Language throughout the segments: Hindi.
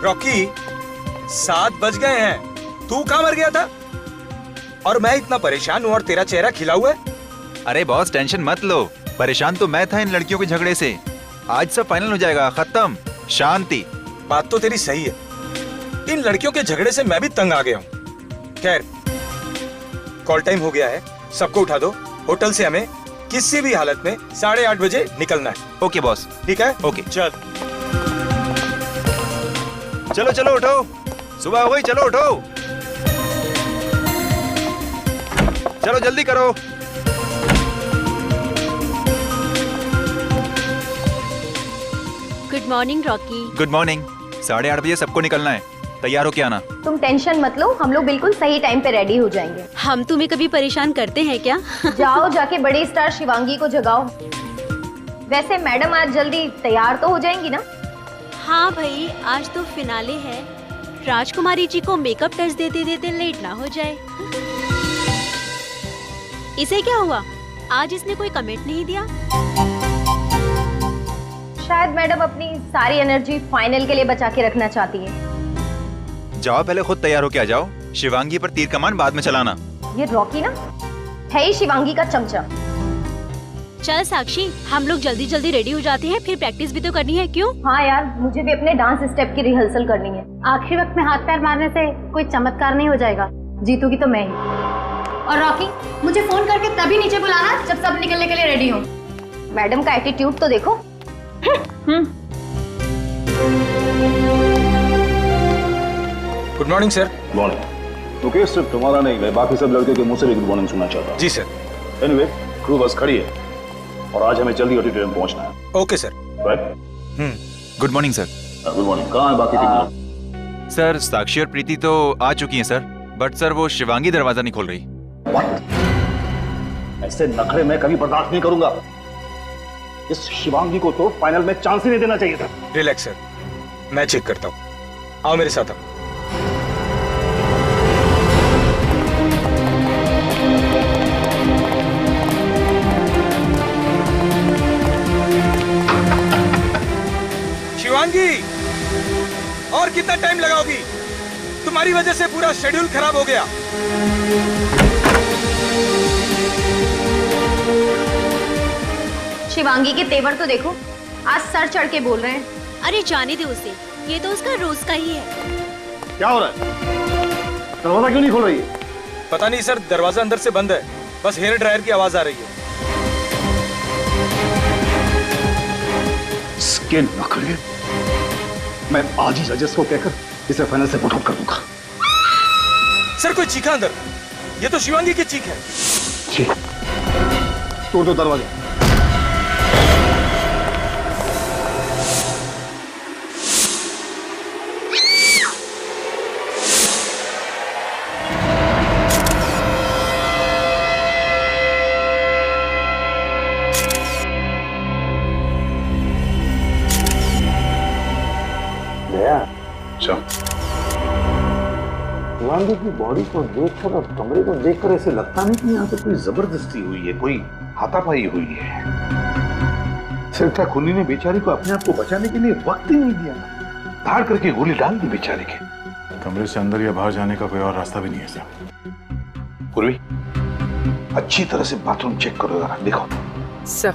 रॉकी, 7 बज गए हैं। तू कहाँ मर गया था? और मैं इतना परेशान हूँ और तेरा चेहरा खिला हुआ है। अरे बॉस टेंशन मत लो, परेशान तो मैं था इन लड़कियों के झगड़े से। आज सब फाइनल हो जाएगा, खत्म, शांति। बात तो तेरी सही है, इन लड़कियों के झगड़े से मैं भी तंग आ गया हूँ। खैर, कॉल टाइम हो गया है, सबको उठा दो। होटल से हमें किसी भी हालत में 8:30 बजे निकलना है। Okay boss. ठीक है? ओके चल चलो चलो उठो, सुबह हो गई, चलो उठो, चलो जल्दी करो। Good morning Rocky. Good morning. 8:30 बजे सबको निकलना है, तैयार हो के आना। तुम टेंशन मत लो, हम लोग बिल्कुल सही टाइम पे रेडी हो जाएंगे। हम तुम्हें कभी परेशान करते हैं क्या? जाओ जाके बड़ी स्टार शिवांगी को जगाओ। वैसे मैडम आज जल्दी तैयार तो हो जाएंगी ना? हाँ भाई, आज तो फिनाले है, राजकुमारी जी को मेकअप टच देते देते लेट ना हो जाए। इसे क्या हुआ, आज इसने कोई कमेंट नहीं दिया? शायद मैडम अपनी सारी एनर्जी फाइनल के लिए बचा के रखना चाहती है। जाओ पहले खुद तैयार हो के आ जाओ, शिवांगी पर तीर कमान बाद में चलाना। ये रॉकी ना है ही शिवांगी का चमचा। चल साक्षी, हम लोग जल्दी जल्दी रेडी हो जाते हैं, फिर प्रैक्टिस भी तो करनी है। क्यों? हाँ यार, मुझे भी अपने डांस स्टेप की रिहर्सल करनी है। आखिरी वक्त में हाथ पैर मारने से कोई चमत्कार नहीं हो जाएगा, जीतूगी तो मैं ही। और रॉकी, मुझे फोन करके तभी नीचे बुलाना जब सब निकलने के लिए रेडी हो। मैडम का एटीट्यूड तो देखो। Good morning sir. Morning. Mukesh सिर्फ तुम्हारा नहीं, मैं बाकी सब लड़के के मुंह से भी गुड मॉर्निंग सुनना चाहता हूँ। जी सर। एनीवे, क्रू बस खड़ी है और आज हमें जल्दी ऑडिटोरियम पहुंचना है। Okay sir. Right. Good morning sir. Good morning. कहाँ है बाकी तीन लोग? सर साक्षी और प्रीति तो आ चुकी हैं सर, बट सर वो शिवांगी दरवाजा नहीं खोल रही। ऐसे नखरे मैं कभी बर्दाश्त नहीं करूंगा। इस शिवांगी को तो फाइनल में चांस ही नहीं देना चाहिए था। रिलैक्स सर, मैं चेक करता हूँ। आओ मेरे साथ। आओ। शिवांगी, और कितना टाइम लगाओगी? तुम्हारी वजह से पूरा शेड्यूल खराब हो गया। शिवांगी के तेवर तो देखो, आज सर चढ़ के बोल रहे हैं। अरे जाने दे उसे, ये तो उसका रोज का ही है। क्या हो रहा है? दरवाजा क्यों नहीं खोल रही है? पता नहीं सर, दरवाजा अंदर से बंद है, बस हेयर ड्रायर की आवाज आ रही है। इसके नखरे मैं आज ही जजेस को कहकर इसे फाइनल से पुट आउट कर दूंगा। सर कोई चीखा अंदर, ये तो शिवांगी की चीख है। ठीक, तोड़ दो दरवाजा। शिवांगी की बॉडी को देखकर और कमरे को देखकर ऐसे लगता नहीं कि यहाँ पे कोई जबरदस्ती हुई है, कोई हाथापाई हुई है। सिर्फ खुनी ने बेचारी को अपने आप को बचाने के लिए वक्त ही नहीं दिया, धाड़ करके गोली डाल दी बेचारे के। कमरे से अंदर या बाहर जाने का कोई और रास्ता भी नहीं है सर। पूर्वी, अच्छी तरह से बाथरूम चेक करो जरा, देखो। सर।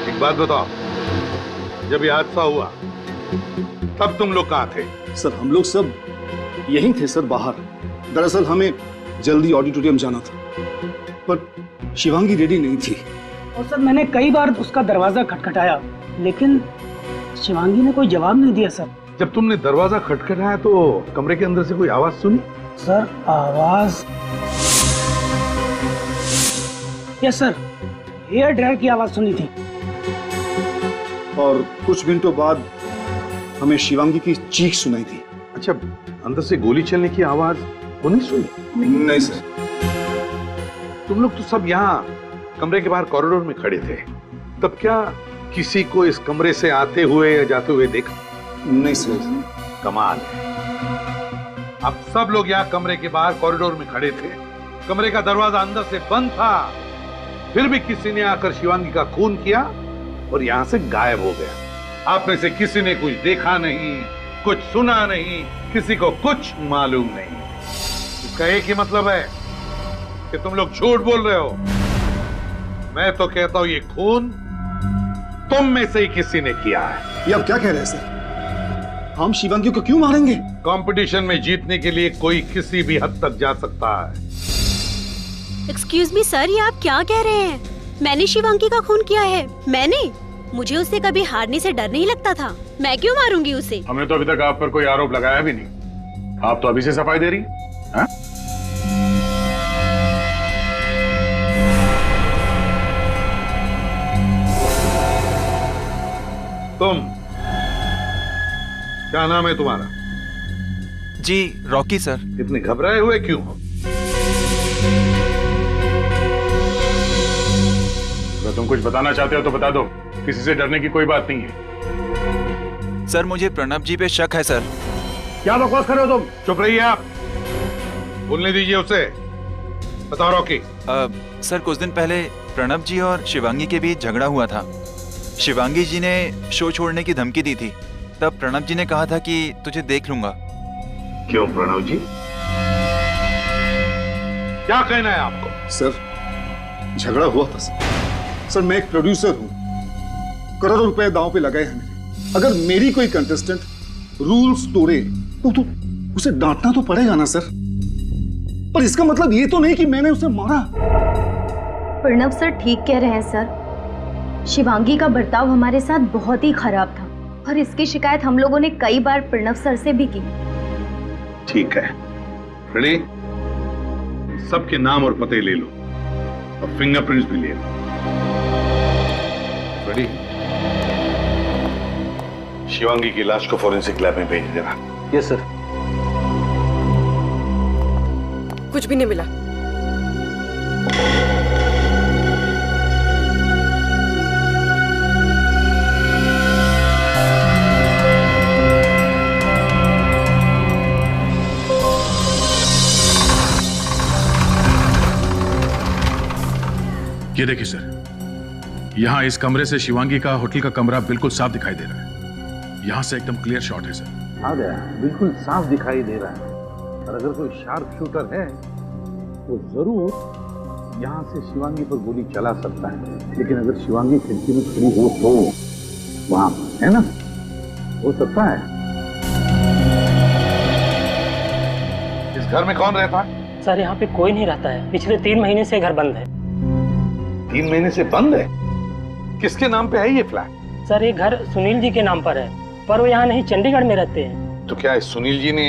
एक बात बताओ, जब ये हादसा हुआ तब तुम लोग कहाँ थे? सर हम लोग सब यहीं थे सर, बाहर। दरअसल हमें जल्दी ऑडिटोरियम जाना था, पर शिवांगी रेडी नहीं थी। और सर मैंने कई बार उसका दरवाजा खटखटाया, लेकिन शिवांगी ने कोई जवाब नहीं दिया सर। जब तुमने दरवाजा खटखटाया तो कमरे के अंदर से कोई आवाज सुनी? सर आवाज, यस सर, हेयर ड्रायर की आवाज सुनी थी। और कुछ मिनटों बाद हमें शिवांगी की चीख सुनाई थी। अच्छा, अंदर से गोली चलने की आवाज वो नहीं सुनी? नहीं सर। तुम लोग तो सब यहाँ कमरे के बाहर कॉरिडोर में खड़े थे, तब क्या किसी को इस कमरे से आते हुए या जाते हुए देखा? नहीं सर। कमाल है, अब सब लोग यहाँ कमरे के बाहर कॉरिडोर में खड़े थे, कमरे का दरवाजा अंदर से बंद था, फिर भी किसी ने आकर शिवांगी का खून किया और यहां से गायब हो गया। आप में से किसी ने कुछ देखा नहीं, कुछ सुना नहीं, किसी को कुछ मालूम नहीं। इसका एक ही मतलब है कि तुम लोग झूठ बोल रहे हो। मैं तो कहता हूं ये खून तुम में से ही किसी ने किया है। ये आप क्या कह रहे हैं सर? हम शिवांगी को क्यों मारेंगे? कंपटीशन में जीतने के लिए कोई किसी भी हद तक जा सकता है। एक्सक्यूज मी सर, ये आप क्या कह रहे हैं? मैंने शिवांगी का खून किया है? मैंने? मुझे उससे कभी हारने से डर नहीं लगता था। मैं क्यों मारूंगी उसे? हमने तो अभी तक आप पर कोई आरोप लगाया भी नहीं। आप तो अभी से सफाई दे रही हैं? तुम क्या नाम है तुम्हारा? जी रॉकी सर। इतने घबराए हुए क्यों हो? अगर तुम कुछ बताना चाहते हो तो बता दो, किसी से डरने की कोई बात नहीं है। सर मुझे प्रणब जी पे शक है सर। क्या बकवास कर रहे हो तुम? चुप रहिए आप, बोलने दीजिए उसे। बताओ रॉकी। सर कुछ दिन पहले प्रणब जी और शिवांगी के बीच झगड़ा हुआ था। शिवांगी जी ने शो छोड़ने की धमकी दी थी। तब प्रणब जी ने कहा था कि तुझे देख लूंगा। क्यों प्रणव जी, क्या कहना है आपको? सर झगड़ा हुआ था सर। मैं एक प्रोड्यूसर हूं, करोड़ों रुपए दांव पे लगाए हैं मेरे। अगर मेरी कोई कंटेस्टेंट रूल्स तोड़े तो उसे डांटना तो पड़ेगा ना सर। पर इसका मतलब ये तो नहीं कि मैंने उसे मारा। प्रणव सर ठीक कह रहे हैं सर। शिवांगी का बर्ताव हमारे साथ बहुत ही खराब था और इसकी शिकायत हम लोगों ने कई बार प्रणव सर से भी की। ठीक है, रेडी? सबके नाम और पते ले लो और फिंगरप्रिंट्स भी ले लो। रेडी? शिवांगी की लाश को फॉरेंसिक लैब में भेज देना। Yes sir. कुछ भी नहीं मिला। ये देखिए सर, यहाँ इस कमरे से शिवांगी का होटल का कमरा बिल्कुल साफ दिखाई दे रहा है। यहाँ से एकदम क्लियर शॉट है सर। आ गया, बिल्कुल साफ दिखाई दे रहा है। और अगर कोई शार्प शूटर है तो जरूर यहाँ से शिवांगी पर गोली चला सकता है। लेकिन अगर शिवांगी खिड़की में खड़ी हो तो वहां है ना, हो सकता है। इस घर में कौन रहता है? सर यहाँ पे कोई नहीं रहता है। पिछले 3 महीने से घर बंद है। 3 महीने से बंद है? किसके नाम पे है ये फ्लैट? सर ये घर सुनील जी के नाम पर है, पर वो यहाँ नहीं, चंडीगढ़ में रहते हैं। तो क्या इस सुनील जी ने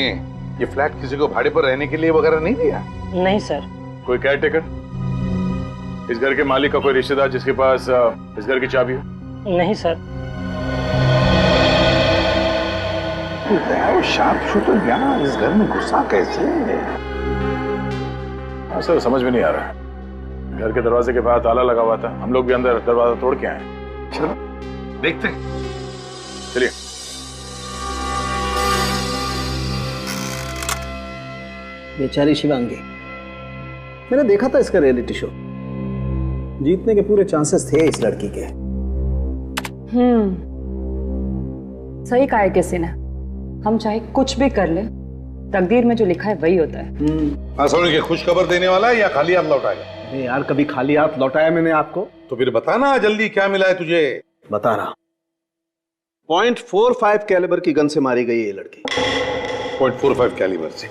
ये फ्लैट किसी को भाड़े पर रहने के लिए वगैरह नहीं दिया? नहीं सर। कोई केयरटेकर, इस घर के मालिक का कोई रिश्तेदार जिसके पास इस घर की चाबी हो? नहीं सर। वो शार्प शूटर यहाँ इस घर में घुसा कैसे? हाँ सर, समझ में नहीं आ रहा। घर के दरवाजे के बाहर ताला लगा हुआ था, हम लोग भी अंदर दरवाजा तोड़ के आए। चलो देखते हैं। चलिए। बेचारी शिवांगी, मैंने देखा था इसका रियलिटी शो। जीतने के पूरे चांसेस थे इस लड़की के। सही कहा है किसी ने। हम चाहे कुछ भी कर ले, तकदीर में जो लिखा है वही होता है। सोनी के खुश खबर देने वाला है या खाली हाथ लौटाएगा? अरे यार, कभी खाली हाथ लौटाया मैंने आपको? तो फिर बताना जल्दी, क्या मिला है तुझे? बता रहा। .45 कैलिबर की गन से मारी गई ये लड़की। 0.45 कैलिबर से?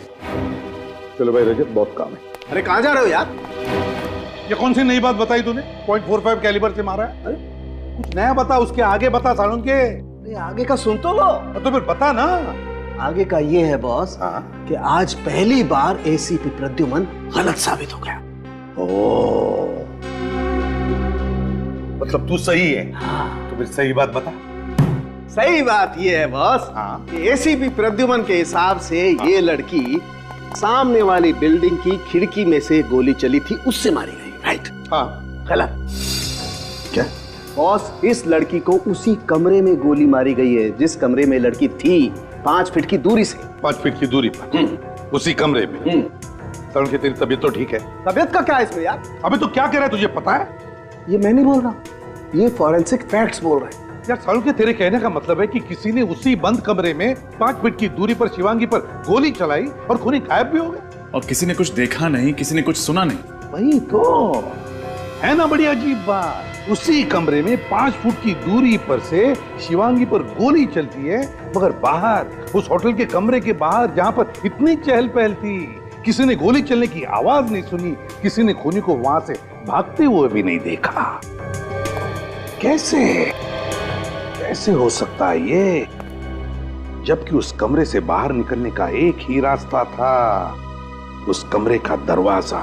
चलो भाई रजत, बहुत काम है। अरे कहाँ जा रहे हो यार? ये कौन सी नई बात बताई तूने? 0.45 कैलिबर से मारा है? कुछ नया बता, उसके आगे बता सालून के। अरे आगे का सुन तो लो। तो फिर बता ना। आगे का ये है बॉस, कि आज पहली बार एसीपी प्रद्युमन गलत साबित हो गया। मतलब तू सही है? तो फिर सही बात बता। सही बात ये है बॉस, कि एसीपी प्रद्युमन के हिसाब से ये लड़की सामने वाली बिल्डिंग की खिड़की में से गोली चली थी, उससे मारी गई। राइट? हाँ। गलत। क्या बॉस, इस लड़की को उसी कमरे में गोली मारी गई है जिस कमरे में लड़की थी, 5 फीट की दूरी से। 5 फीट की दूरी पर उसी कमरे में। तरुण की तेरी तबीयत तो ठीक है? तबीयत का क्या है इसमें यार? अबे तो क्या कह रहा है, तुझे पता है? ये मैं नहीं बोल रहा, ये फॉरेंसिक फैक्ट्स बोल रहे हैं। यार सालू के तेरे कहने का मतलब है कि किसी ने उसी बंद कमरे में 5 फीट की दूरी पर शिवांगी पर गोली चलाई और खूनी गायब भी हो गए। और किसी ने कुछ देखा नहीं, किसी ने कुछ सुना नहीं। वही तो है ना बड़ी अजीब बात। उसी कमरे में 5 फुट की दूरी पर से शिवांगी पर गोली चलती है, मगर बाहर उस होटल के कमरे के बाहर जहां पर इतनी चहल पहल थी, किसी ने गोली चलने की आवाज नहीं सुनी, किसी ने खूनी को वहां से भागते हुए भी नहीं देखा। कैसे कैसे हो सकता है ये, जबकि उस कमरे से बाहर निकलने का एक ही रास्ता था, उस कमरे का दरवाजा।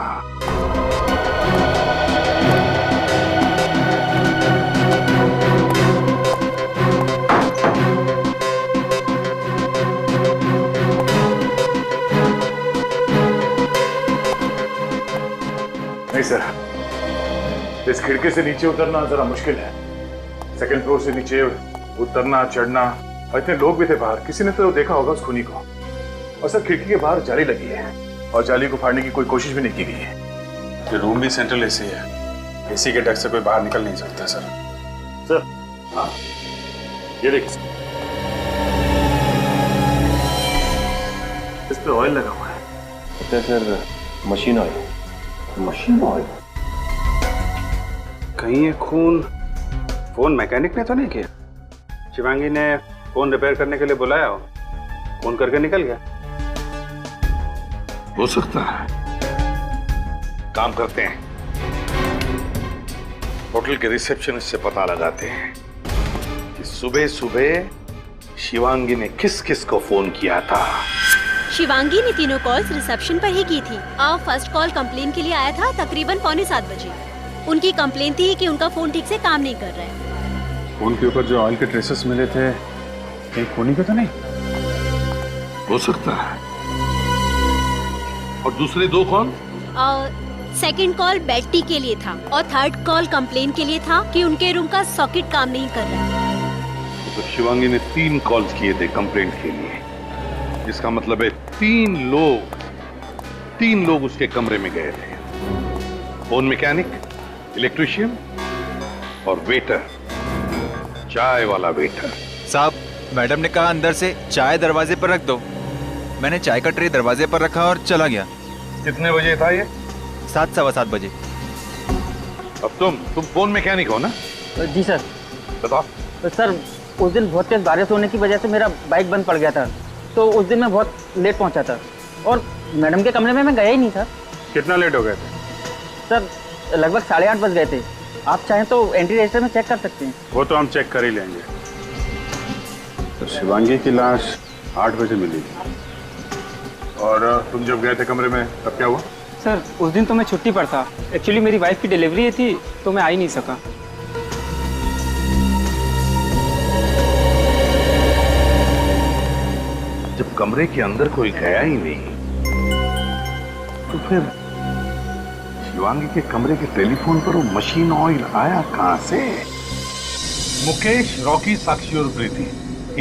नहीं सर, इस खिड़की से नीचे उतरना जरा मुश्किल है। सेकंड फ्लोर से नीचे उतरना चढ़ना, और इतने लोग भी थे बाहर, किसी ने तो देखा होगा उस खूनी को। और सर खिड़की के बाहर जाली लगी है और जाली को फाड़ने की कोई कोशिश भी नहीं की गई है। ये रूम भी सेंट्रल एसी है, एसी के डक से कोई बाहर निकल नहीं सकता सर। सर हाँ, ये देखिए इस पे ऑयल लगा हुआ है। अच्छा sir, machine oil. Machine oil? कहीं ये खून फोन मैकेनिक ने तो नहीं किया? शिवांगी ने फोन रिपेयर करने के लिए बुलाया हो, फोन करके निकल गया। हो सकता है। काम करते हैं, होटल के रिसेप्शनिस्ट से पता लगाते हैं कि सुबह सुबह शिवांगी ने किस किस को फोन किया था। शिवांगी ने तीनों कॉल्स रिसेप्शन पर ही की थी। फर्स्ट कॉल कंप्लेन के लिए आया था तकरीबन 6:45 बजे। उनकी कंप्लेन थी कि उनका फोन ठीक से काम नहीं कर रहा है। फोन के ऊपर जो ऑयल के ट्रेसेस मिले थे, कहीं खूनी का तो नहीं? हो सकता है। और दूसरे 2 कॉल? सेकंड कॉल बेटी के लिए था और थर्ड कॉल कंप्लेन के लिए था कि उनके रूम का सॉकेट काम नहीं कर रहा है। तो शिवांगी ने 3 कॉल्स किए थे कंप्लेंट के लिए, इसका मतलब है 3 लोग उसके कमरे में गए थे। फोन मैकेनिक, इलेक्ट्रिशियन और वेटर, चाय वाला वेटर। साहब, मैडम ने कहा अंदर से चाय दरवाजे पर रख दो। मैंने चाय का ट्रे दरवाजे पर रखा और चला गया। कितने बजे था ये? 7, सवा 7 बजे। अब तुम फोन मैकेनिक हो ना? जी सर। बताओ। तो सर उस दिन बहुत तेज बारिश होने की वजह से मेरा बाइक बंद पड़ गया था, तो उस दिन मैं बहुत लेट पहुंचा था और मैडम के कमरे में मैं गया ही नहीं था। कितना लेट हो गए थे? सर लगभग 8:30 बज गए थे। आप चाहें तो एंट्री रजिस्टर में चेक कर सकते हैं। वो तो हम चेक कर ही लेंगे। तो शिवांगी की लाश 8 बजे मिली थी, और तुम जब गए थे कमरे में तब क्या हुआ? सर उस दिन तो मैं छुट्टी पर था। एक्चुअली मेरी वाइफ की डिलीवरी थी तो मैं आ ही नहीं सका। जब कमरे के अंदर कोई गया ही नहीं, तो फिर शिवांगी के कमरे के टेलीफोन पर वो मशीन ऑयल आया कहां से? मुकेश, रॉकी, साक्षी और प्रीति,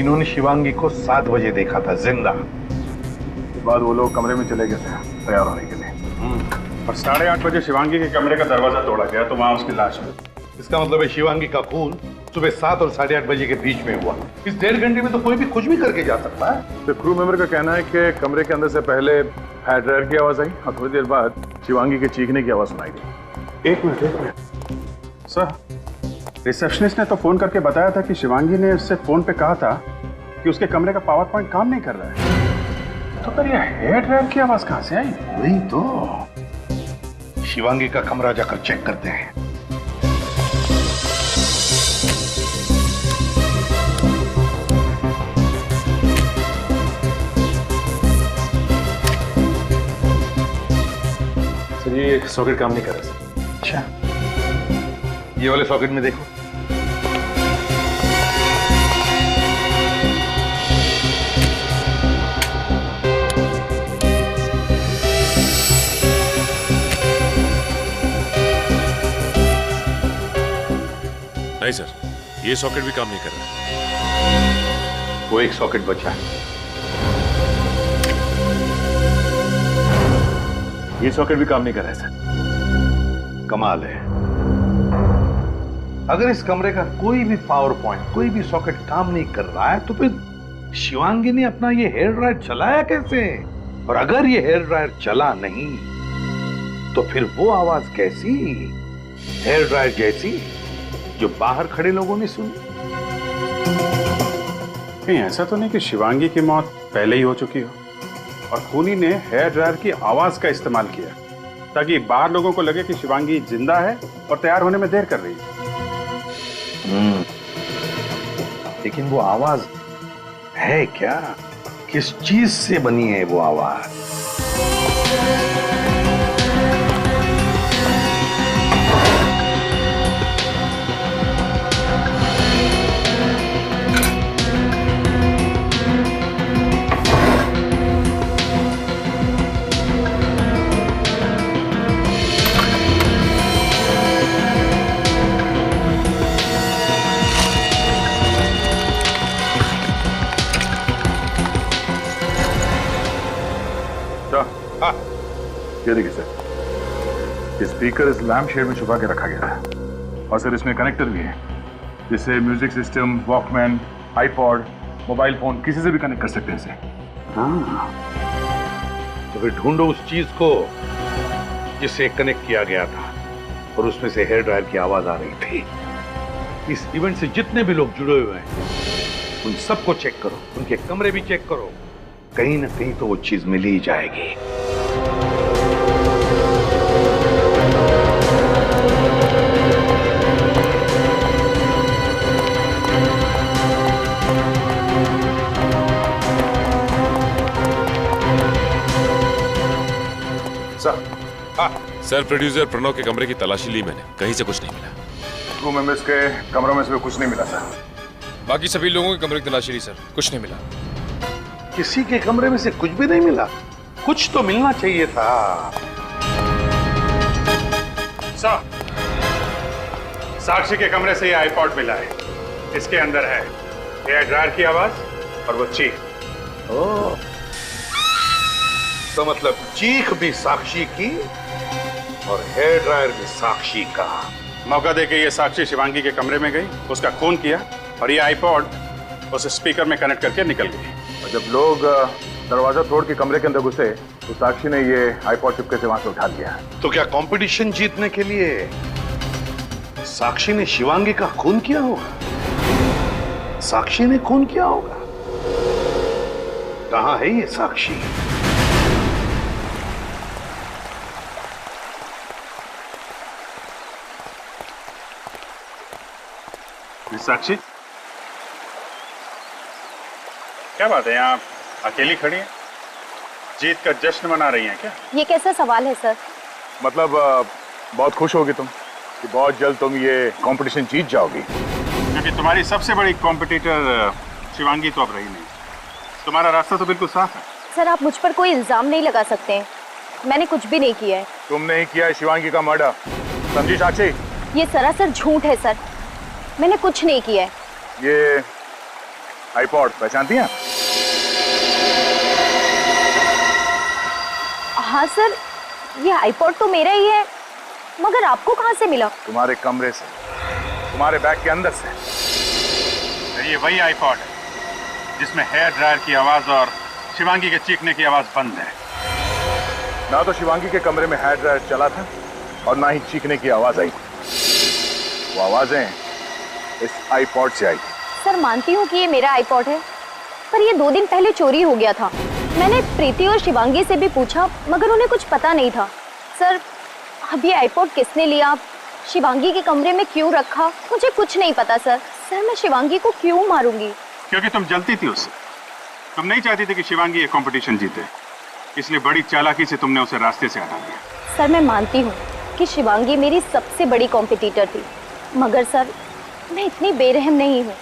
इन्होंने शिवांगी को 7 बजे देखा था जिंदा। उसके बाद वो लोग कमरे में चले गए थे तैयार होने के लिए, और 8:30 बजे शिवांगी के कमरे का दरवाजा तोड़ा गया तो वहां उसकी लाश मिली। इसका मतलब है शिवांगी का खून सुबह 7 और 8:30 बजे के बीच में हुआ। इस 1.5 घंटे में तो कोई भी कुछ भी करके जा सकता है। तो क्रू मेंबर का कहना है कि कमरे के अंदर से पहले हार्ड ड्रायर की आवाज आई और थोड़ी देर बाद शिवांगी के चीखने की आवाज सुनाई दी। एक मिनट सर, रिसेप्शनिस्ट ने तो फोन करके बताया था कि शिवांगी ने उससे फोन पे कहा था कि उसके कमरे का पावर पॉइंट काम नहीं कर रहा है। तो फिर ये हेयर ड्रायर की आवाज कहां से आई? वही तो। शिवांगी का कमरा जाकर चेक करते हैं। सर ये सॉकेट काम नहीं कर रहा सर। अच्छा, ये वाले सॉकेट में देखो। नहीं सर, ये सॉकेट भी काम नहीं कर रहा। वो एक सॉकेट बचा है। ये सॉकेट भी काम नहीं कर रहा है सर। कमाल है। अगर इस कमरे का कोई भी पावर पॉइंट, कोई भी सॉकेट काम नहीं कर रहा है, तो फिर शिवांगी ने अपना ये हेयर ड्रायर चलाया कैसे? और अगर ये हेयर ड्रायर चला नहीं, तो फिर वो आवाज कैसी? हेयर ड्रायर जैसी जो बाहर खड़े लोगों ने सुनी? कहीं ऐसा तो नहीं कि शिवांगी की मौत पहले ही हो चुकी हो और खूनी ने हेयर ड्रायर की आवाज का इस्तेमाल किया ताकि बाहर लोगों को लगे कि शिवांगी जिंदा है और तैयार होने में देर कर रही है। लेकिन वो आवाज है क्या? किस चीज से बनी है वो आवाज? ये देखिए सर, ये स्पीकर इस लैम्प शेड में छुपा के रखा गया है और सर इसमें कनेक्टर भी है जिससे music system, Walkman, iPod, mobile phone किसी से भी कनेक्ट कर सकते हैं इसे। हाँ, तो फिर ढूंढो उस चीज को जिससे कनेक्ट किया गया था और उसमें से हेयर ड्रायर की आवाज आ रही थी। इस इवेंट से जितने भी लोग जुड़े हुए हैं उन सबको चेक करो, उनके कमरे भी चेक करो, कहीं ना कहीं तो वो चीज मिल ही जाएगी। सर, प्रोड्यूसर प्रणव के कमरे की तलाशी ली मैंने, कहीं से कुछ नहीं मिला। क्रू मेंबर्स के कमरों में से कुछ नहीं मिला सर। बाकी सभी लोगों के कमरे की तलाशी ली सर, कुछ नहीं मिला। किसी के कमरे में से कुछ भी नहीं मिला? कुछ तो मिलना चाहिए था। साक्षी के कमरे से ये आईपॉड मिला है, इसके अंदर है हेयर ड्रायर की आवाज और वो चीख। ओह, तो मतलब चीख भी साक्षी की और हेयर ड्रायर भी साक्षी का। मौका देके ये साक्षी शिवांगी के कमरे में गई, उसका खून किया और ये आईपॉड उस स्पीकर में कनेक्ट करके निकल गई। और जब लोग दरवाजा तोड़ के कमरे के अंदर घुसे तो साक्षी ने ये आईपॉड चुपके से वहां से उठा लिया। तो क्या कंपटीशन जीतने के लिए साक्षी ने शिवांगी का खून किया होगा? साक्षी ने खून किया होगा? कहां है ये साक्षी? साक्षी, क्या बात है, यहाँ अकेली खड़ी है? जीत का जश्न मना रही हैं क्या? ये कैसा सवाल है सर? मतलब बहुत खुश होगी तुम कि बहुत जल्द तुम ये कंपटीशन जीत जाओगी। क्योंकि तुम्हारी सबसे बड़ी कॉम्पिटिटर शिवांगी तो अब रही नहीं, तुम्हारा रास्ता तो बिल्कुल साफ है। सर, आप मुझ पर कोई इल्जाम नहीं लगा सकते हैं, मैंने कुछ भी नहीं किया है। तुमने ही किया है शिवांगी का मर्डर, समझी साक्षी? ये सरासर झूठ है सर, मैंने कुछ नहीं किया है। ये आईपॉड पहचानती हैं? हाँ सर, ये आईपॉड तो मेरा ही है, मगर आपको कहाँ से मिला? तुम्हारे कमरे से, तुम्हारे बैग के अंदर से। तो ये वही आईपॉड है जिसमें हेयर ड्रायर की आवाज और शिवांगी के चीखने की आवाज बंद है। ना तो शिवांगी के कमरे में हेयर ड्रायर चला था और ना ही चीखने की आवाज आई। वो आवाजें इस आईपॉड से आई। सर, मानती हूँ कि ये मेरा आईपॉड है, पर ये 2 दिन पहले चोरी हो गया था। मैंने प्रीति और शिवांगी से भी पूछा, मगर उन्हें कुछ पता नहीं था। सर, अब ये आईपॉड किसने लिया, शिवांगी के कमरे में क्यों रखा, मुझे कुछ नहीं पता सर। सर, मैं शिवांगी को क्यों मारूंगी? क्योंकि तुम जलती थी उससे, तुम नहीं चाहती थी कि शिवांगी ये कंपटीशन जीते, इसलिए बड़ी चालाकी से तुमने उसे रास्ते से हटा दिया। सर, मैं मानती हूँ कि शिवांगी मेरी सबसे बड़ी कॉम्पिटिटर थी, मगर सर मैं इतनी बेरहम नहीं हूँ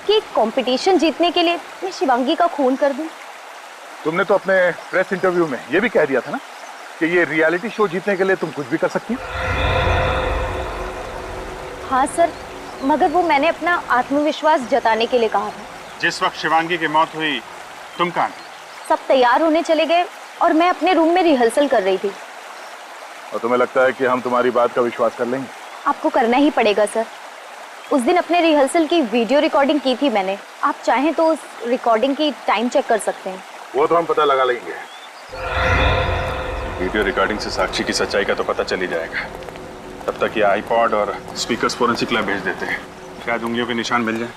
कि कंपटीशन जीतने के लिए मैं शिवांगी का खून कर दूं। तुमने तो अपने प्रेस इंटरव्यू में ये भी कह दिया था ना कि ये रियलिटी शो जीतने के लिए तुम कुछ भी कर सकती हो। हाँ सर, मगर वो मैंने अपना आत्मविश्वास जताने के लिए कहा था। जिस वक्त शिवांगी की मौत हुई तुम कहाँ थी? सब तैयार होने चले गए और मैं अपने रूम में रिहर्सल कर रही थी। और तुम्हें लगता है कि हम तुम्हारी बात का विश्वास कर लेंगे? आपको करना ही पड़ेगा सर। उस दिन अपने रिहर्सल की वीडियो रिकॉर्डिंग की थी मैंने। आप चाहें तो उस रिकॉर्डिंग की टाइम चेक कर सकते हैं। वो तो हम पता लगा लेंगे। वीडियो रिकॉर्डिंग से साक्षी की सच्चाई का तो पता चल ही जाएगा। तब तक ये आईपॉड और स्पीकर्स फोरेंसिक लैब भेज देते हैं, शायद उंगलियों के निशान मिल जाए।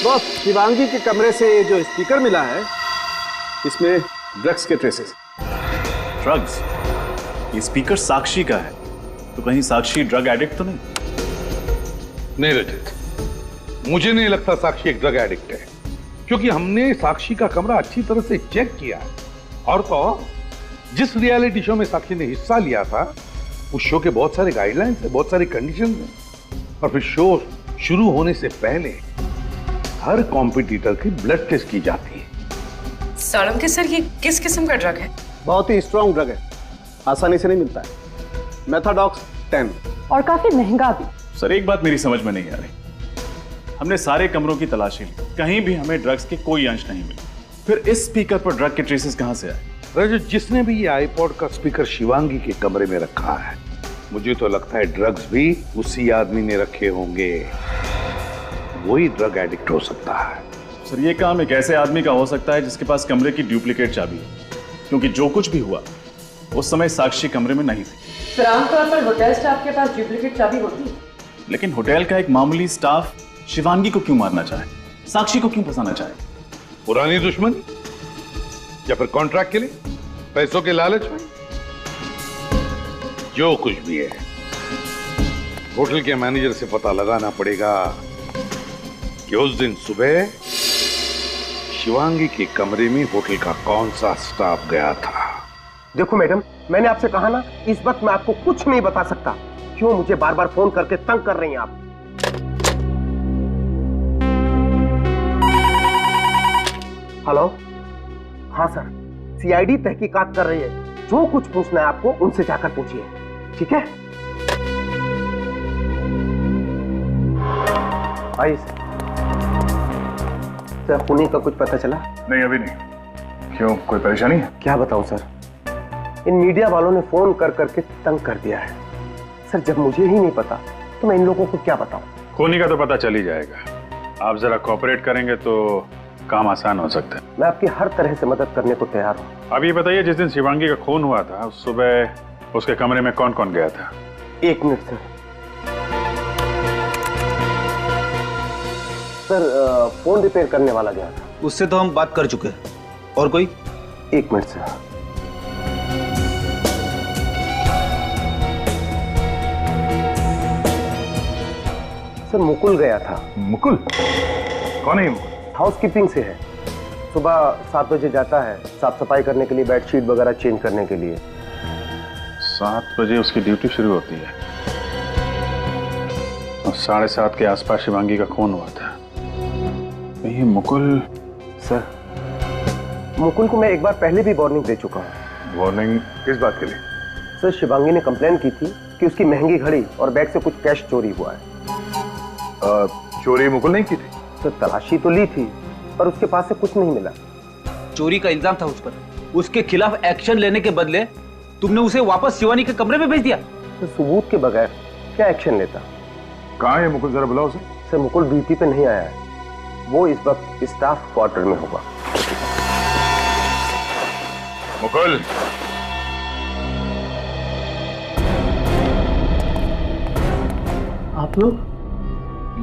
बॉस, शिवांगी के कमरे से जो स्पीकर मिला है इसमें ड्रग्स के ट्रेसेस। ड्रग्स? ये स्पीकर साक्षी का है, तो कहीं साक्षी ड्रग एडिक्ट तो नहीं? नहीं रजत, मुझे नहीं लगता साक्षी एक ड्रग एडिक्ट है, क्योंकि हमने साक्षी का कमरा अच्छी तरह से चेक किया। और तो जिस रियलिटी शो में साक्षी ने हिस्सा लिया था, उस शो के बहुत सारे गाइडलाइंस है, बहुत सारी कंडीशंस हैं। और फिर शो शुरू होने से पहले हर कॉम्पिटिटर की ब्लड टेस्ट की जाती है। सालम सर, ये किस किस्म का ड्रग है? बहुत ही स्ट्रॉन्ग ड्रग है, आसानी से नहीं मिलता है। मेथाडॉक्स 10 और काफी महंगा भी। सर, एक बात मेरी समझ में नहीं आ रही। हमने सारे कमरों की तलाशी ली, कहीं भी हमें ड्रग्स के कोई अंश नहीं मिले। फिर इस स्पीकर पर ड्रग के ट्रेसेस कहां से आए? रजत, जिसने भी ये आईपॉड का स्पीकर शिवांगी के कमरे में रखा है, मुझे तो लगता है ड्रग्स भी उसी आदमी ने रखे होंगे। वही ड्रग एडिक्ट हो सकता है। सर, ये काम एक ऐसे आदमी का हो सकता है जिसके पास कमरे की डुप्लीकेट चाबी है, क्योंकि जो कुछ भी हुआ उस समय साक्षी कमरे में नहीं थी। सर, आमतौर पर होटल स्टाफ के पास डुप्लीकेट चाबी होती है, लेकिन होटल का एक मामूली स्टाफ शिवांगी को क्यों मारना चाहे, साक्षी को क्यों फंसाना चाहे? पुरानी दुश्मनी या फिर कॉन्ट्रैक्ट के लिए, पैसों के लालच में? जो कुछ भी है, होटल के मैनेजर से पता लगाना पड़ेगा कि उस दिन सुबह शिवांगी के कमरे में होटल का कौन सा स्टाफ गया था। देखो मैडम, मैंने आपसे कहा ना, इस वक्त मैं आपको कुछ नहीं बता सकता। क्यों मुझे बार बार फोन करके तंग कर रही हैं आप? हेलो, हाँ सर, सीआईडी तहकीकात कर रही है। जो कुछ पूछना है आपको उनसे जाकर पूछिए, ठीक है? आइए सर, खूनी का कुछ पता चला? नहीं, अभी नहीं। क्यों, कोई परेशानी है? क्या बताऊं सर, इन मीडिया वालों ने फोन कर करके तंग कर दिया है। सर, जब मुझे ही नहीं पता तो मैं इन लोगों को क्या बताऊं? खूनी का तो पता चल ही जाएगा। आप जरा कोऑपरेट करेंगे तो काम आसान हो सकता है। मैं आपकी हर तरह से मदद करने को तैयार हूँ। अब ये बताइए, जिस दिन शिवांगी का खून हुआ था, उस सुबह उसके कमरे में कौन कौन गया था? 1 minute sir. Sir, phone repair करने वाला गया था। उससे तो हम बात कर चुके हैं। और कोई? 1 मिनट सर। सर, मुकुल गया था। मुकुल? कौन है मुकुल? हाउसकीपिंग से है। सुबह 7 बजे जाता है, साफ सफाई करने के लिए, बेडशीट वगैरह चेंज करने के लिए। 7 बजे उसकी ड्यूटी शुरू होती है और 7:30 के आसपास शिवांगी का खून हुआ था। ये मुकुल? सर, मुकुल को मैं एक बार पहले भी वार्निंग दे चुका हूँ। वार्निंग किस बात के लिए? सर, शिवांगी ने कंप्लेन की थी कि उसकी महंगी घड़ी और बैग से कुछ कैश चोरी हुआ है। चोरी मुकुल नहीं की थी? सर, तलाशी तो ली थी पर उसके पास से कुछ नहीं मिला। चोरी का इल्जाम था उस पर। उसके खिलाफ एक्शन लेने के बदले तुमने उसे वापस शिवानी के कमरे में भेज दिया। तो सबूत के बगैर क्या एक्शन लेता? कहाँ है मुकुल, जरा बुलाओ उसे। सर, मुकुल ड्यूटी पे नहीं आया है, वो इस वक्त स्टाफ क्वार्टर में होगा। मुकुल, आप लोग?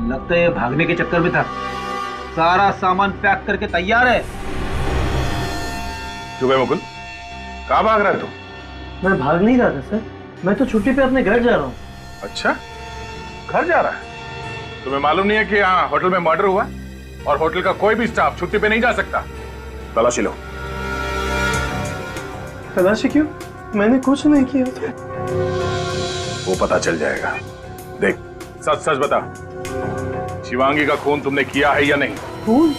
लगता है भागने के चक्कर में था। सारा सामान पैक करके तैयार है। क्यों मुकुल, कहाँ भाग रहा है तू? मैं भाग नहीं रहा था सर, मैं तो छुट्टी पे अपने घर जा रहा हूँ। अच्छा, घर जा रहा है? तुम्हें मालूम नहीं है कि यहाँ होटल में मर्डर हुआ और होटल का कोई भी स्टाफ छुट्टी पे नहीं जा सकता? तलाशी लो। तलाशी क्यों? मैंने कुछ नहीं किया। वो पता चल जाएगा। देख, सच सच बता, शिवांगी का खून तुमने किया है या नहीं? खून?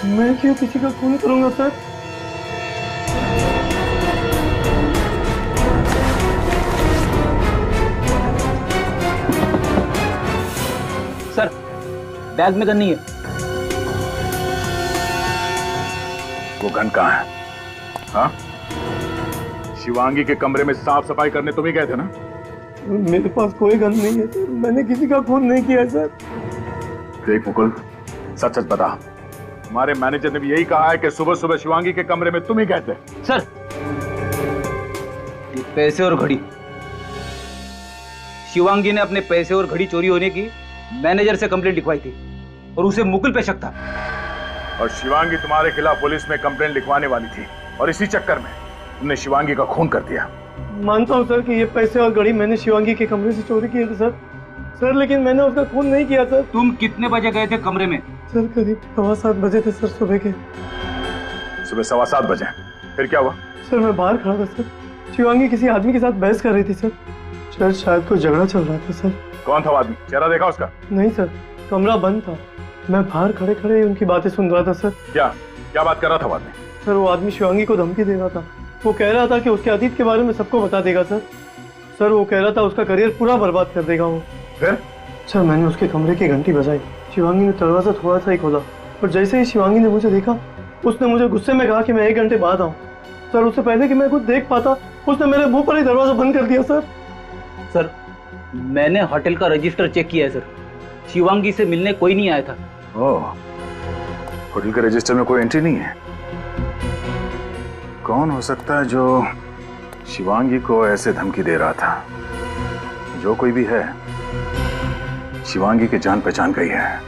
मैं क्यों किसी का खून करूंगा सर? सर, बैग में गन नहीं है। वो गन कहाँ है? हाँ? शिवांगी के कमरे में साफ सफाई करने तुम ही गए थे ना? मेरे पास कोई गन नहीं है सर, मैंने किसी का खून नहीं किया सर। देख मुकुल, सच सच बता। हमारे मैनेजर ने भी यही कहा है कि सुबह सुबह शिवांगी के कमरे में तुम ही कहते। सर, पैसे और घड़ी, शिवांगी ने अपने पैसे और घड़ी चोरी होने की मैनेजर से कंप्लेंट लिखवाई थी और उसे मुकुल पे शक था। और शिवांगी तुम्हारे खिलाफ पुलिस में कंप्लेंट लिखवाने वाली थी और इसी चक्कर में तुमने शिवांगी का खून कर दिया। मानता हूँ सर कि ये पैसे और घड़ी मैंने शिवांगी के कमरे से चोरी किए थे सर, लेकिन मैंने उसका खून नहीं किया सर। तुम कितने बजे गए थे कमरे में? सर करीब 7:15 बजे थे सर, सुबह के। सुबह 7:15 बजे? फिर क्या हुआ? सर मैं बाहर खड़ा था सर, शिवांगी किसी आदमी के साथ बहस कर रही थी सर, शायद कोई झगड़ा चल रहा था सर। कौन था वो आदमी? चेहरा देखा उसका? नहीं सर, कमरा बंद था, मैं बाहर खड़े खड़े उनकी बातें सुन रहा था सर। क्या बात कर रहा था वो आदमी? सर वो आदमी शिवांगी को धमकी दे रहा था, वो कह रहा था कि उसके अतीत के बारे में सबको बता देगा सर वो कह रहा था उसका करियर पूरा बर्बाद कर देगा वो। फिर? सर मैंने उसके कमरे की घंटी बजाई, शिवांगी ने दरवाजा थोड़ा सा ही खोला और जैसे ही शिवांगी ने मुझे देखा उसने मुझे गुस्से में कहा कि मैं 1 घंटे बाद आऊँ। सर उससे पहले कि मैं कुछ देख पाता उसने मेरे मुंह पर ही दरवाजा बंद कर दिया सर। मैंने होटल का रजिस्टर चेक किया है सर, शिवांगी से मिलने कोई नहीं आया था। ओह, होटल के रजिस्टर में कोई एंट्री नहीं है। कौन हो सकता है जो शिवांगी को ऐसे धमकी दे रहा था? जो कोई भी है, शिवांगी की जान पहचान गई है,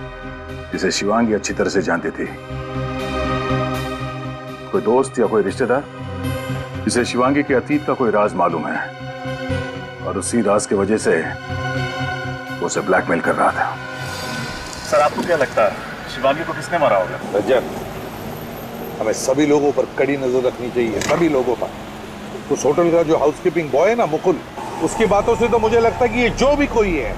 जिसे शिवांगी अच्छी तरह से जानती थी। कोई दोस्त या कोई रिश्तेदार जिसे शिवांगी के अतीत का कोई राज मालूम है और उसी राज की वजह से वो उसे ब्लैकमेल कर रहा था। सर आपको क्या लगता है शिवांगी को किसने मारा होगा? रजत, हमें सभी लोगों पर कड़ी नजर रखनी चाहिए, सभी लोगों पर। उस होटल का जो हाउसकीपिंग बॉय है ना मुकुल, उसकी बातों से तो मुझे लगता है कि ये जो भी कोई है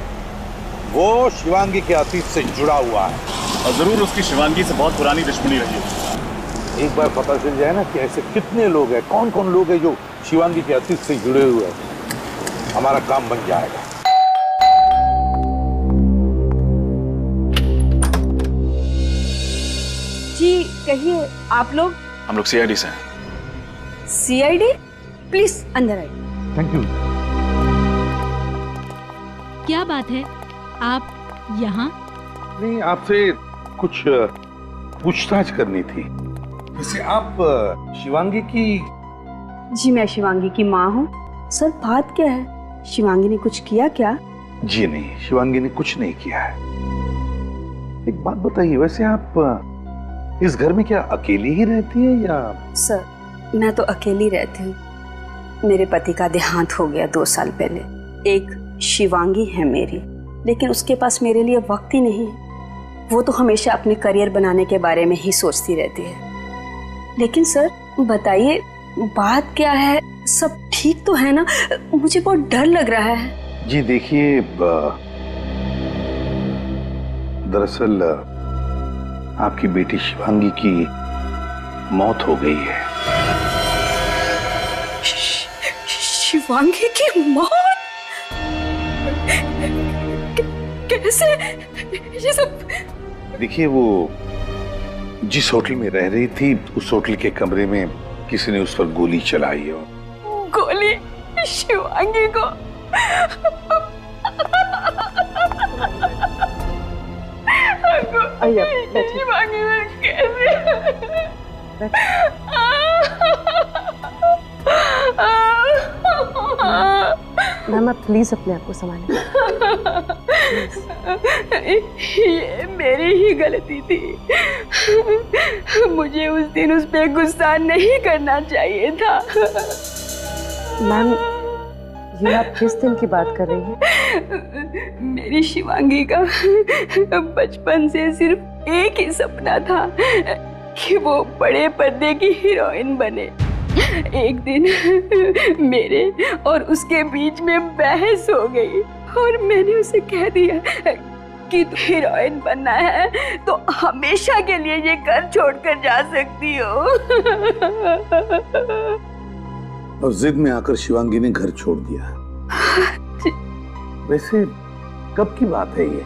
वो शिवांगी के अतीत से जुड़ा हुआ है और जरूर उसकी शिवांगी से बहुत पुरानी दुश्मनी रही है। एक बार पता चल जाए ना कि ऐसे कितने लोग हैं, कौन कौन लोग हैं जो शिवांगी के अतीत से जुड़े हुए हैं, हमारा काम बन जाएगा। जी कहिए, आप लोग? हम लोग सीआईडी से हैं। सीआईडी? प्लीज अंदर आइए। Thank you. क्या बात है, आप यहाँ? नहीं, आपसे कुछ पूछताछ करनी थी। वैसे आप शिवांगी की? जी मैं शिवांगी की माँ हूँ। सर बात क्या है, शिवांगी ने कुछ किया क्या? जी नहीं, शिवांगी ने कुछ नहीं किया है। एक बात बताइए, वैसे आप इस घर में क्या अकेली ही रहती है या? सर मैं तो अकेली रहती हूँ, मेरे पति का देहांत हो गया 2 साल पहले। एक शिवांगी है मेरी, लेकिन उसके पास मेरे लिए वक्त ही नहीं है। वो तो हमेशा अपने करियर बनाने के बारे में ही सोचती रहती है। लेकिन सर बताइए बात क्या है, सब ठीक तो है ना? मुझे बहुत डर लग रहा है। जी देखिए, दरअसल आपकी बेटी शिवांगी की मौत हो गई है। शिवांगी की मौत? कैसे ये सब? देखिए, वो जिस होटल में रह रही थी उस होटल के कमरे में किसी ने उस पर गोली चलाई है। गोली शिवांगी को? शिवांगी में कैसे? मैम आप प्लीज अपने आप को संभालें। ये मेरी ही गलती थी, मुझे उस दिन उस पे गुस्सा नहीं करना चाहिए था। मैम ये आप किस दिन की बात कर रही हैं? मेरी शिवांगी का बचपन से सिर्फ एक ही सपना था कि वो बड़े पर्दे की हीरोइन बने। एक दिन मेरे और उसके बीच में बहस हो गई और मैंने उसे कह दिया कि तू हीरोइन बनना है तो हमेशा के लिए ये घर छोड़कर जा सकती हो। और जिद में आकर शिवांगी ने घर छोड़ दिया। वैसे कब की बात है ये?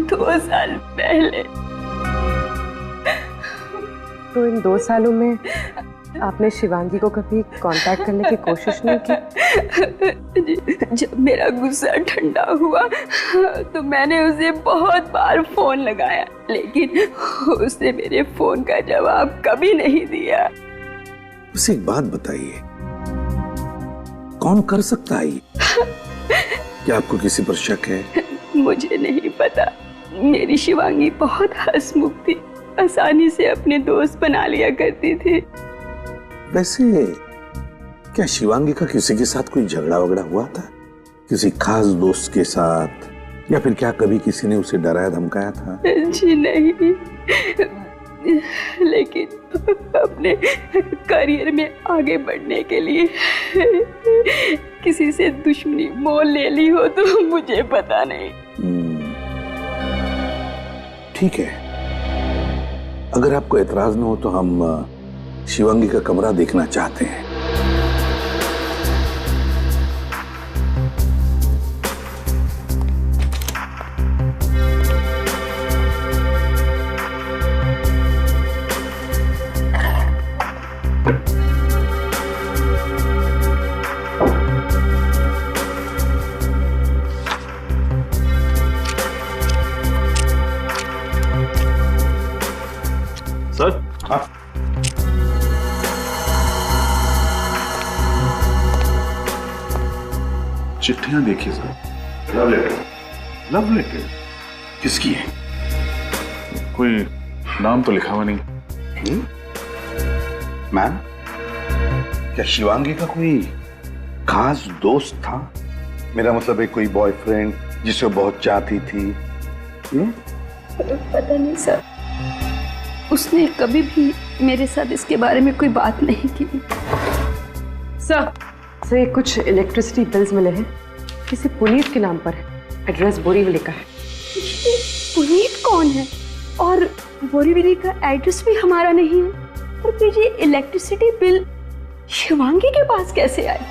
2 साल पहले। तो इन 2 सालों में आपने शिवांगी को कभी कांटेक्ट करने की कोशिश नहीं की? जब मेरा गुस्सा ठंडा हुआ तो मैंने उसे बहुत बार फोन लगाया, लेकिन उसने मेरे फोन का जवाब कभी नहीं दिया। उसे एक बात बताइए, कौन कर सकता है ये? क्या आपको किसी पर शक है? मुझे नहीं पता। मेरी शिवांगी बहुत हंसमुख थी, आसानी से अपने दोस्त बना लिया करती थी। वैसे क्या शिवांगी का किसी के साथ कोई झगड़ा वगड़ा हुआ था? किसी खास दोस्त के साथ, या फिर क्या कभी किसी ने उसे डराया धमकाया था? जी नहीं, लेकिन अपने करियर में आगे बढ़ने के लिए किसी से दुश्मनी मोल ले ली हो तो मुझे पता नहीं। ठीक है, अगर आपको एतराज न हो तो हम शिवांगी का कमरा देखना चाहते हैं। सर, हाँ। चिट्ठियां देखिए sir. Love letter? Love letter किसकी है? कोई नाम तो लिखा हुआ नहीं। मैम, क्या शिवांगी का कोई खास दोस्त था? मेरा मतलब है कोई बॉयफ्रेंड जिसे बहुत चाहती थी? पता नहीं सर, उसने कभी भी मेरे साथ इसके बारे में कोई बात नहीं की। सर ये कुछ इलेक्ट्रिसिटी बिल्स मिले हैं, किसी पुनीत के नाम पर है, एड्रेस बोरीवली का है। पुनीत कौन है? और बोरीवली का एड्रेस भी हमारा नहीं है, और फिर ये इलेक्ट्रिसिटी बिल शिवांगी के पास कैसे आए?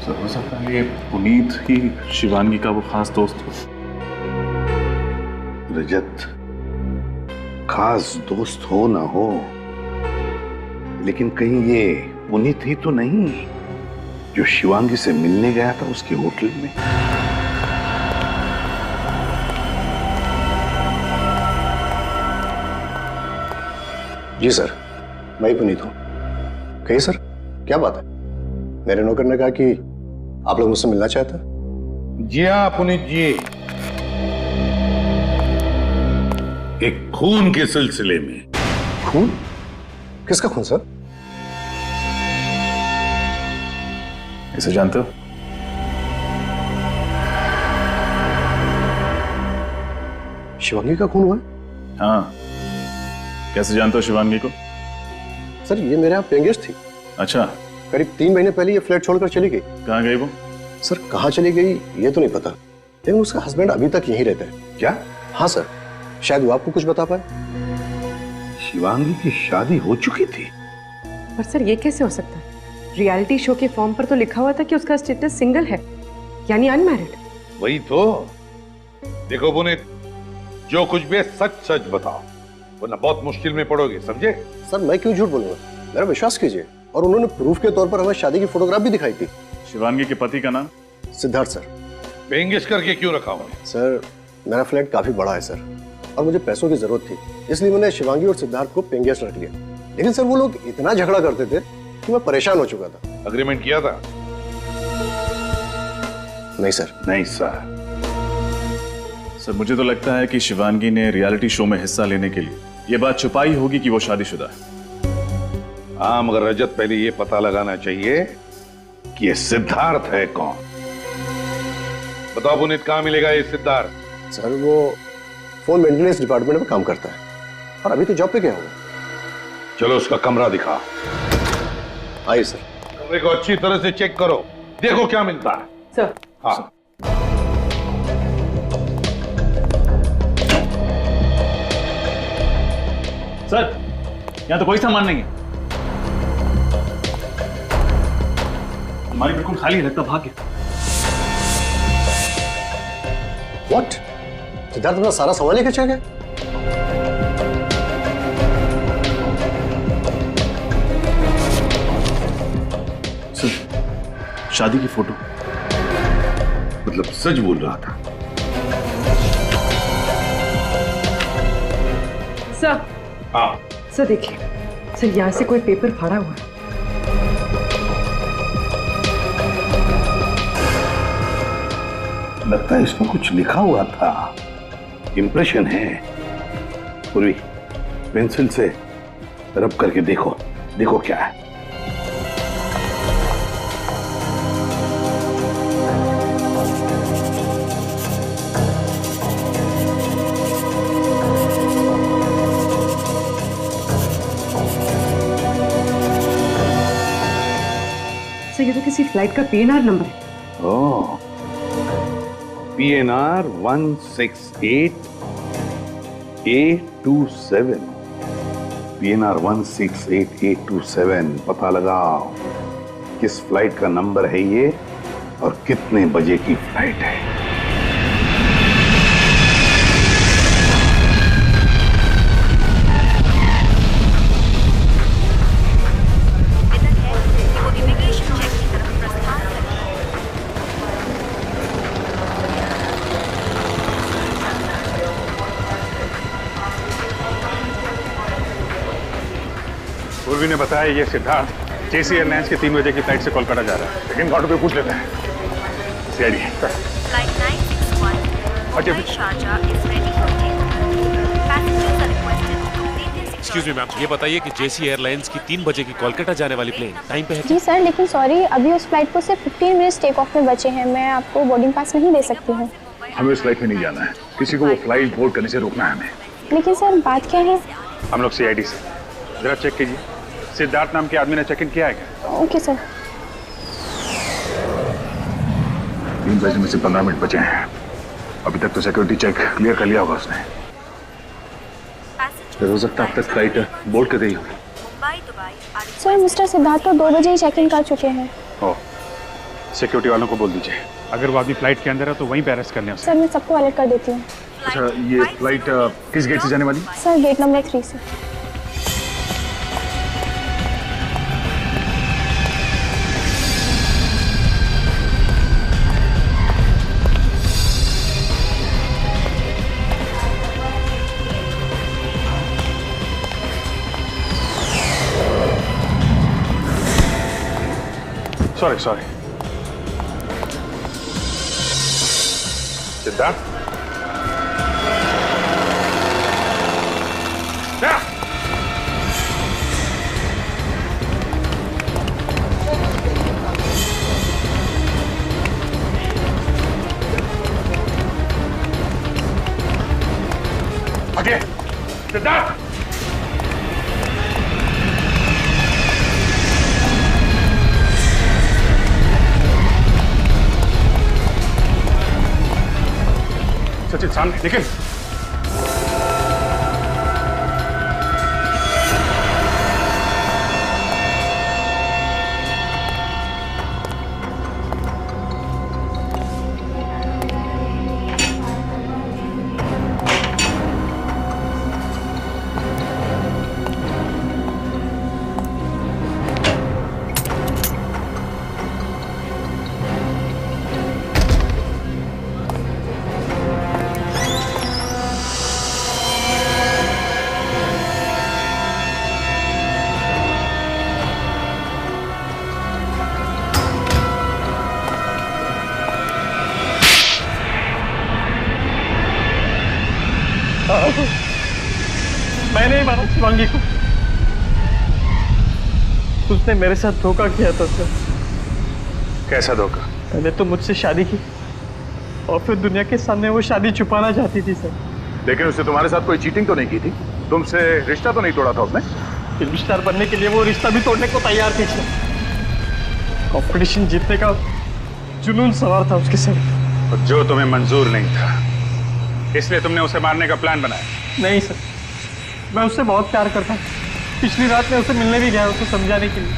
सर हो सकता है ये पुनीत ही शिवांगी का वो खास दोस्त हो। रजत, खास दोस्त हो ना हो, लेकिन कहीं ये पुनीत ही तो नहीं जो शिवांगी से मिलने गया था उसके होटल में? जी सर, मैं ही पुनीत हूं। कहिए सर, क्या बात है? मेरे नौकर ने कहा कि आप लोग मुझसे मिलना चाहते हैं। जी हाँ पुनीत जी, एक खून के सिलसिले में। खून? किसका खून सर? इसे जानते हो? शिवांगी का खून हुआ? हाँ। कैसे जानते हो शिवांगी को? सर ये मेरे यहाँ पेंगेस्ट थी। अच्छा। करीब 3 महीने पहले ये फ्लैट छोड़कर चली गई। कहाँ गई वो? सर कहाँ चली गई ये तो नहीं पता, लेकिन उसका हस्बैंड अभी तक यहीं रहता है। क्या? हाँ सर, शायद वो आपको कुछ बता पाए। शिवांगी की शादी हो चुकी थी? पर सर ये कैसे हो सकता है? रियलिटी शो के फॉर्म पर तो लिखा हुआ था कि उसका स्टेटस सिंगल है, यानी अनमैरिड। वही तो। देखो पुनीत, जो कुछ भी सच सच बताओ, वरना बहुत मुश्किल में पड़ोगे, समझे? सर मैं क्यों झूठ बोलूंगा, मेरा विश्वास कीजिए। और उन्होंने प्रूफ के तौर पर हमें शादी की फोटोग्राफ भी दिखाई थी। शिवांगी के पति का नाम? सिद्धार्थ सर। पेंगेश करके क्यों रखा हुआ? सर मेरा फ्लैट काफी बड़ा है सर, और मुझे पैसों की जरूरत थी, इसलिए मैंने शिवांगी और सिद्धार्थ को पेंगेश रख लिया। लेकिन सर वो लोग इतना झगड़ा करते थे कि मैं परेशान हो चुका था। अग्रीमेंट किया था? नहीं सर। नहीं सर। सर मुझे तो लगता है कि शिवांगी ने रियलिटी शो में हिस्सा लेने के लिए ये बात छुपाई होगी कि वो शादीशुदा है। हाँ, मगर रजत पहले ये पता लगाना चाहिए कि ये सिद्धार्थ है कौन। बताओ पुनीत, कहाँ मिलेगा ये सिद्धार्थ? सर वो फोन मेंटेनेंस डिपार्टमेंट में काम करता है, और अभी तो जॉब पे गया होगा। चलो उसका कमरा दिखाओ। आइए सर। कमरे को अच्छी तरह से चेक करो, देखो क्या मिलता है। सर। हाँ। सर यहाँ तो कोई सामान नहीं है। हमारी बिल्कुल खाली है, लगता भाग गया। What? सिद्धार्थ अपना सारा सामान लेकर चल गया? सर, शादी की फोटो। मतलब सच बोल रहा था? सर, हाँ सर देखिए, सर यहाँ से कोई पेपर फाड़ा हुआ है। लगता है इसमें कुछ लिखा हुआ था, इंप्रेशन है। पूर्वी, पेंसिल से रब करके देखो, देखो क्या है। सर ये तो किसी फ्लाइट का PNR नंबर है। ओह, PNR 168A27। PNR 168A27। पता लगाओ किस फ्लाइट का नंबर है ये और कितने बजे की फ्लाइट है। पूर्वी ने बताया ये सिद्धार्थ JC एयरलाइंस की 3 बजे की फ्लाइट से कोलकाता जा रहा है। लेकिन काउंटर पे पूछ लेते हैं। CID। Flight 961 Sharjah is ready for takeoff. Passengers are requested to complete their excuse me ma'am, ये बताइए कि JC एयरलाइंस की 3 बजे की कोलकाता जाने वाली प्लेन टाइम पे है? जी सर, लेकिन सॉरी, अभी उस फ्लाइट को सिर्फ 15 मिनट्स टेक ऑफ में बचे हैं। मैं आपको बोर्डिंग पास नहीं दे सकती हूँ। हमें उस फ्लाइट में नहीं जाना है, किसी को वो फ्लाइट बोर्ड करने से रोकना है हमें। लेकिन सर बात क्या है? हम लोग CID से। जरा चेक कीजिए, सिद्धार्थ नाम के आदमी ने चेक इन किया है क्या? Okay sir. 3 बजे में से 15 मिनट बचे हैं। अभी तक तो सिक्योरिटी चेक क्लियर कर लिया होगा उसने। हो सकता है अब तक फ्लाइट बोर्ड कर गई हो। सर मिस्टर सिद्धार्थ तो 2 बजे ही चेक इन कर चुके हैं। ओ, सिक्योरिटी वालों को बोल दीजिए, अगर वो आदमी फ्लाइट के अंदर है तो वहीं पे अरेस्ट कर लें उसे। सर मैं सबको अलर्ट कर देती हूँ। अच्छा, ये फ्लाइट किस गेट से जाने वाली? सर गेट नंबर 3 से। सॉरी सिद्धार्थ, सिद्धार्थ, सचिन सामने निकल। मैंने ही मारा शिवांगी को। उसने मेरे साथ धोखा किया था सर। कैसा धोखा? पहले तो मुझसे शादी की और फिर दुनिया के सामने वो शादी छुपाना चाहती थी सर। लेकिन उसने तुम्हारे साथ कोई चीटिंग तो नहीं की थी? तुमसे रिश्ता तो नहीं तोड़ा था उसने? फिल्म स्टार बनने के लिए वो रिश्ता भी तोड़ने को तैयार थी सर। कंपटीशन जीतने का जुनून सवार था उसके सर। जो तुम्हें मंजूर नहीं था, इसलिए तुमने उसे मारने का प्लान बनाया? नहीं सर, मैं उससे बहुत प्यार करता हूँ। पिछली रात मैं उसे मिलने भी गया उसे समझाने के लिए,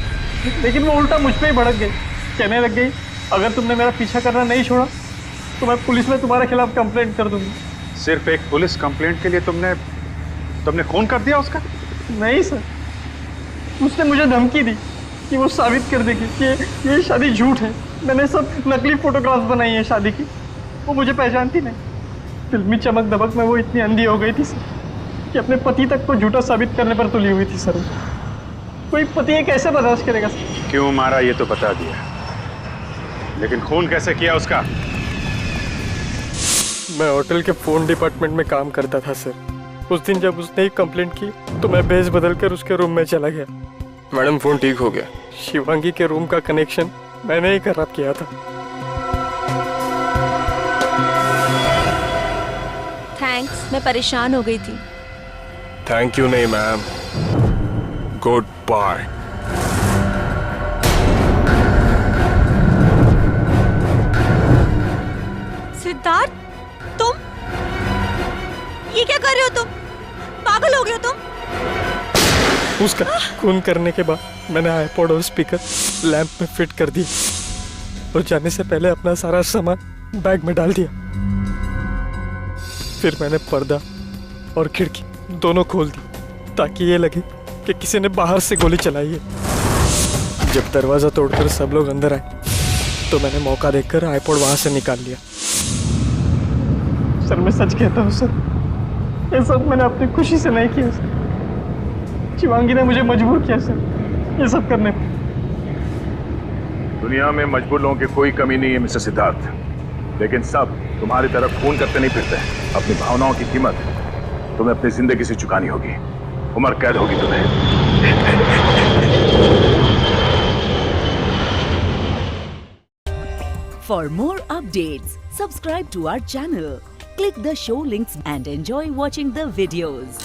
लेकिन वो उल्टा मुझ पे ही भड़क गई। कहने लग गई अगर तुमने मेरा पीछा करना नहीं छोड़ा तो मैं पुलिस में तुम्हारे खिलाफ कंप्लेंट कर दूंगी। सिर्फ एक पुलिस कंप्लेंट के लिए तुमने खून कर दिया उसका? नहीं सर, उसने मुझे धमकी दी कि वो साबित कर देगी कि ये शादी झूठ है। मैंने सब नकली फोटोग्राफ्स बनाई हैं शादी की। वो मुझे पहचानती नहीं। फिल्मी चमक दमक में वो इतनी अंधी हो गई थी सर कि अपने पति तक को झूठा साबित करने पर तुली हुई थी सर। कोई पति ये कैसे बर्दाश्त करेगा सर? क्यों मारा ये तो बता दिया, लेकिन खून कैसे किया उसका? मैं होटल के फ़ोन डिपार्टमेंट में काम करता था सर। उस दिन जब उसने एक कंप्लेंट की तो मैं बेस बदल कर उसके रूम में चला गया। मैडम फ़ोन ठीक हो गया। शिवांगी के रूम का कनेक्शन मैंने ही खराब किया था। थैंक्स, मैं परेशान हो गई थी। थैंक यू नहीं मैम, गुड बाय। सिद्धार्थ, तुम ये क्या कर रहे हो? तुम पागल हो गए हो तुम? उसका खून करने के बाद मैंने आईपॉड और स्पीकर लैंप में फिट कर दिए और जाने से पहले अपना सारा सामान बैग में डाल दिया। फिर मैंने पर्दा और खिड़की दोनों खोल दी ताकि ये लगे कि किसी ने बाहर से गोली चलाई है। जब दरवाजा तोड़कर सब लोग अंदर आए तो मैंने मौका देखकर आईपॉड वहां से निकाल लिया। सर मैं सच कहता हूँ सर, ये सब मैंने अपनी खुशी से नहीं किया सर। शिवांगी ने मुझे मजबूर किया सर ये सब करने पर। दुनिया में मजबूर लोगों की कोई कमी नहीं है मिस्टर सिद्धार्थ, लेकिन सब तुम्हारी तरफ खून करते नहीं फिरते। अपनी भावनाओं की कीमत तुम्हें अपनी जिंदगी से चुकानी होगी। उम्र कैद होगी तुम्हें। For more updates, subscribe to our channel, click the show links and enjoy watching the videos.